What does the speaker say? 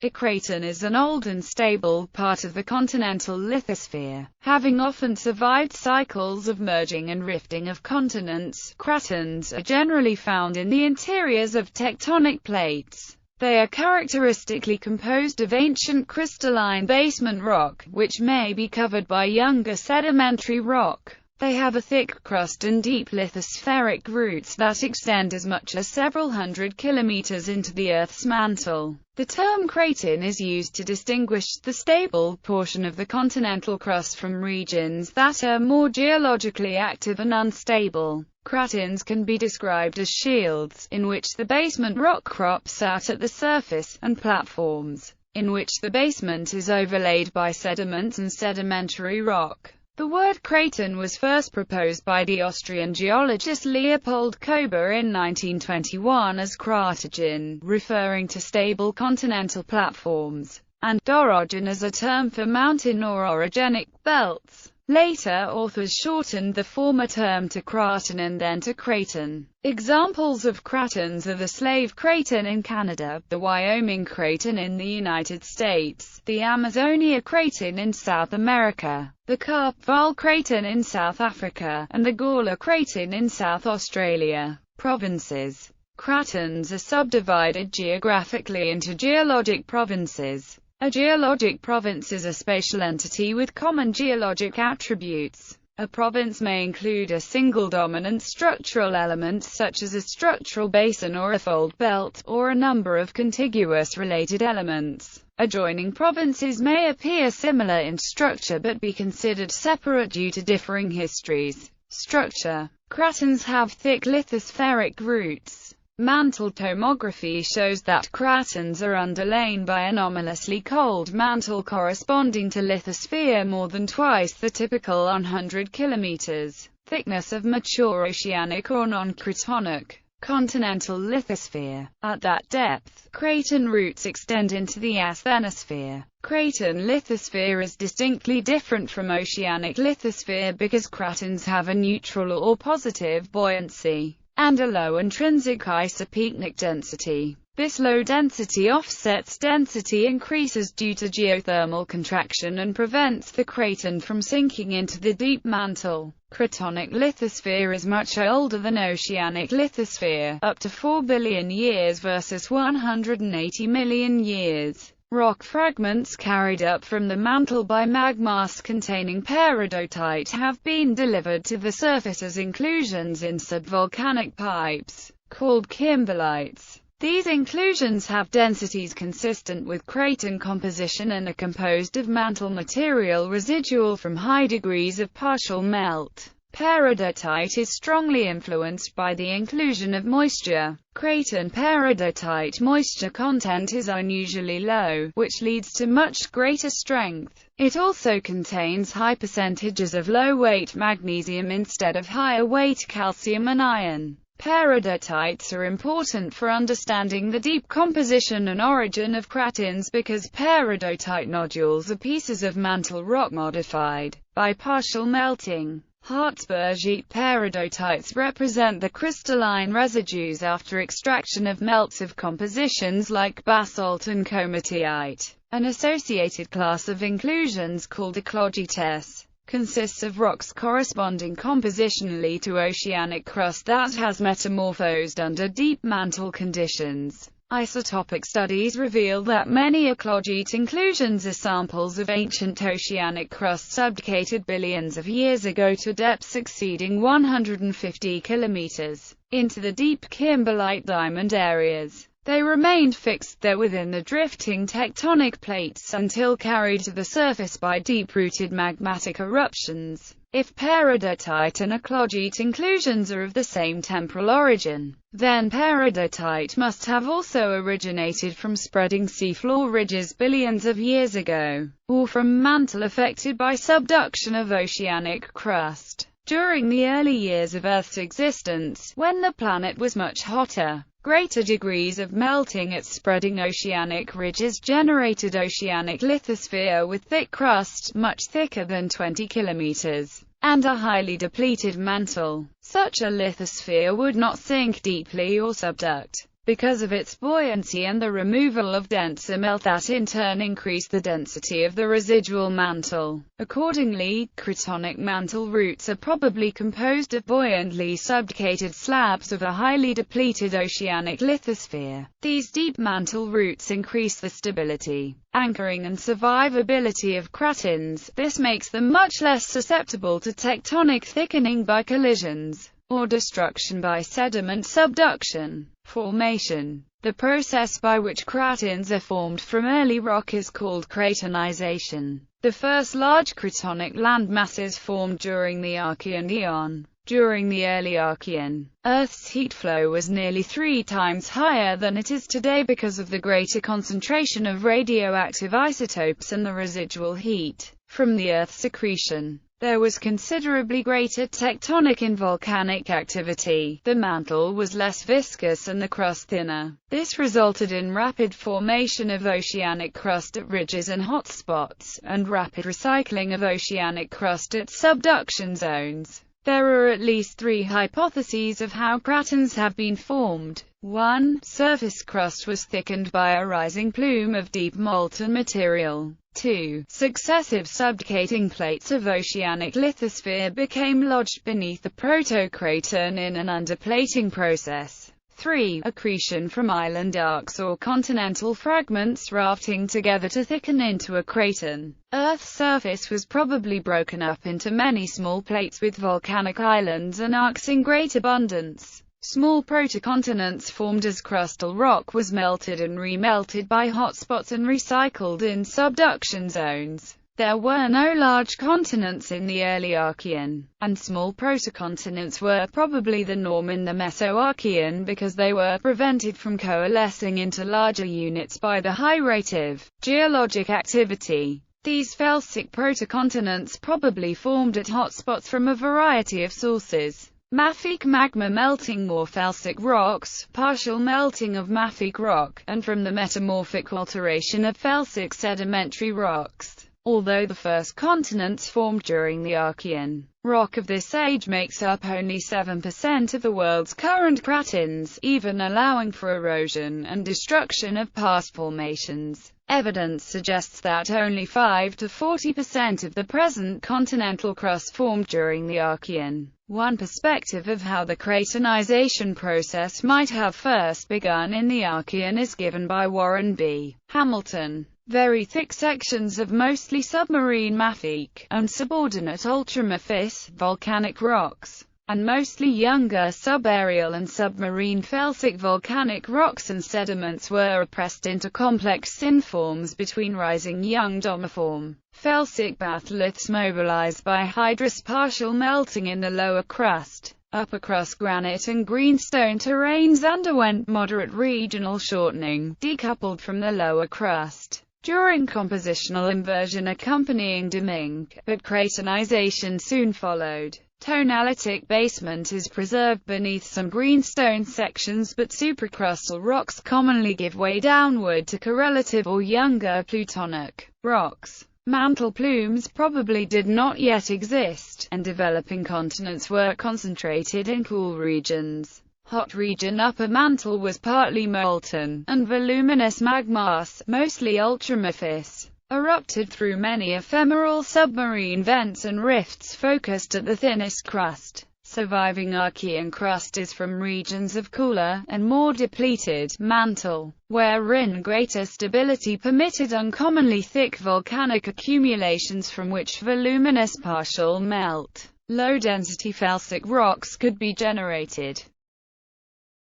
A craton is an old and stable part of the continental lithosphere, having often survived cycles of merging and rifting of continents. Cratons are generally found in the interiors of tectonic plates. They are characteristically composed of ancient crystalline basement rock, which may be covered by younger sedimentary rock. They have a thick crust and deep lithospheric roots that extend as much as several hundred kilometers into the Earth's mantle. The term craton is used to distinguish the stable portion of the continental crust from regions that are more geologically active and unstable. Cratons can be described as shields, in which the basement rock crops out at the surface, and platforms, in which the basement is overlaid by sediments and sedimentary rock. The word craton was first proposed by the Austrian geologist Leopold Kober in 1921 as Kratogen, referring to stable continental platforms, and orogen as a term for mountain or orogenic belts. Later authors shortened the former term to Craton and then to Craton. Examples of cratons are the Slave Craton in Canada, the Wyoming Craton in the United States, the Amazonia Craton in South America, the Karpval Craton in South Africa, and the Gawler Craton in South Australia. Provinces. Cratons are subdivided geographically into geologic provinces. A geologic province is a spatial entity with common geologic attributes. A province may include a single dominant structural element such as a structural basin or a fold belt, or a number of contiguous related elements. Adjoining provinces may appear similar in structure but be considered separate due to differing histories. Structure. Cratons have thick lithospheric roots. Mantle tomography shows that cratons are underlain by anomalously cold mantle corresponding to lithosphere more than twice the typical 100 km thickness of mature oceanic or non-cratonic continental lithosphere. At that depth, craton roots extend into the asthenosphere. Craton lithosphere is distinctly different from oceanic lithosphere because cratons have a neutral or positive buoyancy and a low intrinsic isopenic density. This low density offsets density increases due to geothermal contraction and prevents the craton from sinking into the deep mantle. Cratonic lithosphere is much older than oceanic lithosphere, up to 4 billion years versus 180 million years. Rock fragments carried up from the mantle by magmas containing peridotite have been delivered to the surface as inclusions in subvolcanic pipes, called kimberlites. These inclusions have densities consistent with craton composition and are composed of mantle material residual from high degrees of partial melt. Peridotite is strongly influenced by the inclusion of moisture. Craton peridotite moisture content is unusually low, which leads to much greater strength. It also contains high percentages of low-weight magnesium instead of higher-weight calcium and iron. Peridotites are important for understanding the deep composition and origin of cratons because peridotite nodules are pieces of mantle rock modified by partial melting. Hartsbergite peridotites represent the crystalline residues after extraction of melts of compositions like basalt and komatiite. An associated class of inclusions called eclogites consists of rocks corresponding compositionally to oceanic crust that has metamorphosed under deep mantle conditions. Isotopic studies reveal that many eclogite inclusions are samples of ancient oceanic crust subducated billions of years ago to depths exceeding 150 kilometers into the deep kimberlite diamond areas. They remained fixed there within the drifting tectonic plates until carried to the surface by deep-rooted magmatic eruptions. If peridotite and eclogite inclusions are of the same temporal origin, then peridotite must have also originated from spreading seafloor ridges billions of years ago, or from mantle affected by subduction of oceanic crust. During the early years of Earth's existence, when the planet was much hotter, greater degrees of melting at spreading oceanic ridges generated oceanic lithosphere with thick crust, much thicker than 20 kilometers, and a highly depleted mantle. Such a lithosphere would not sink deeply or subduct. because of its buoyancy and the removal of denser melt that in turn increased the density of the residual mantle. Accordingly, cratonic mantle roots are probably composed of buoyantly subducated slabs of a highly depleted oceanic lithosphere. These deep mantle roots increase the stability, anchoring and survivability of cratons. This makes them much less susceptible to tectonic thickening by collisions, or destruction by sediment subduction. Formation. The process by which cratons are formed from early rock is called cratonization. The first large cratonic landmasses formed during the Archean eon. During the early Archean, Earth's heat flow was nearly 3 times higher than it is today because of the greater concentration of radioactive isotopes and the residual heat from the Earth's accretion. There was considerably greater tectonic and volcanic activity. The mantle was less viscous and the crust thinner. This resulted in rapid formation of oceanic crust at ridges and hotspots, and rapid recycling of oceanic crust at subduction zones. There are at least 3 hypotheses of how cratons have been formed. 1. Surface crust was thickened by a rising plume of deep molten material. 2. Successive subducating plates of oceanic lithosphere became lodged beneath the proto-craton in an underplating process. 3. Accretion from island arcs or continental fragments rafting together to thicken into a craton. Earth's surface was probably broken up into many small plates with volcanic islands and arcs in great abundance. Small protocontinents formed as crustal rock was melted and remelted by hotspots and recycled in subduction zones. There were no large continents in the early Archean, and small protocontinents were probably the norm in the Mesoarchean because they were prevented from coalescing into larger units by the high rate of geologic activity. These felsic protocontinents probably formed at hotspots from a variety of sources. Mafic magma melting more felsic rocks, partial melting of mafic rock, and from the metamorphic alteration of felsic sedimentary rocks. Although the first continents formed during the Archean, rock of this age makes up only 7% of the world's current cratons, even allowing for erosion and destruction of past formations. Evidence suggests that only 5 to 40% of the present continental crust formed during the Archean. One perspective of how the cratonization process might have first begun in the Archean is given by Warren B. Hamilton. Very thick sections of mostly submarine mafic and subordinate ultramafic volcanic rocks, and mostly younger subaerial and submarine felsic volcanic rocks and sediments were pressed into complex synforms between rising young domiform felsic batholiths mobilized by hydrous partial melting in the lower crust. Upper crust granite and greenstone terrains underwent moderate regional shortening, decoupled from the lower crust, during compositional inversion accompanying dimming, but cratonization soon followed. Tonalitic basement is preserved beneath some greenstone sections, but supracrustal rocks commonly give way downward to correlative or younger plutonic rocks. Mantle plumes probably did not yet exist, and developing continents were concentrated in cool regions. Hot region upper mantle was partly molten, and voluminous magmas, mostly ultramafic, erupted through many ephemeral submarine vents and rifts focused at the thinnest crust. Surviving Archean crust is from regions of cooler, and more depleted, mantle, wherein greater stability permitted uncommonly thick volcanic accumulations from which voluminous partial melt, low-density felsic rocks could be generated.